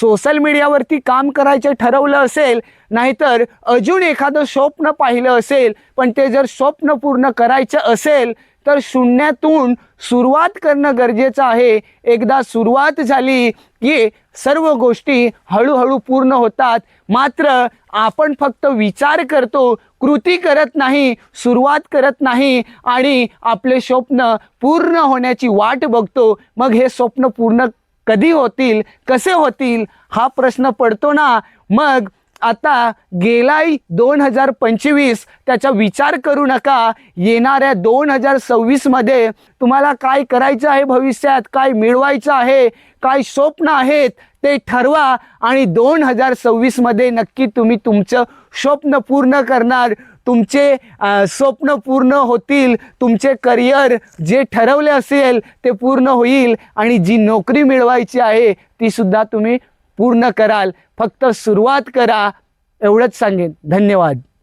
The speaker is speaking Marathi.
सोशल मीडियावरती काम करायचं ठरवलं असेल, नाहीतर अजून एखादं स्वप्न पाहिलं असेल, पण ते जर स्वप्न पूर्ण करायचं असेल तर शून्यातून सुरुवात करणं गरजेचं आहे. एकदा सुरुवात झाली की सर्व गोष्टी हळूहळू पूर्ण होतात. मात्र आपण फक्त विचार करतो, कृती करत नाही, सुरुवात करत नाही आणि आपले स्वप्न पूर्ण होण्याची वाट बघतो. मग हे स्वप्न पूर्ण कधी होतील, कसे होतील हा प्रश्न पडतो ना. मग आता गेलाय 2025, त्याचा विचार करू नका. येणाऱ्या 2026 मध्ये तुम्हाला काय करायचं आहे, भविष्यात काय मिळवायचं आहे, काय स्वप्न आहेत ते ठरवा आणि 2026 मध्ये नक्की तुम्ही तुमचं स्वप्न पूर्ण करणार. तुमचे स्वप्न पूर्ण होतील, तुमचे करिअर जे ठरवले असेल ते पूर्ण होईल आणि जी नोकरी मिळवायची आहे ती सुद्धा तुम्ही पूर्ण कराल. फक्त सुरुवात करा, एवढंच सांगेन. धन्यवाद.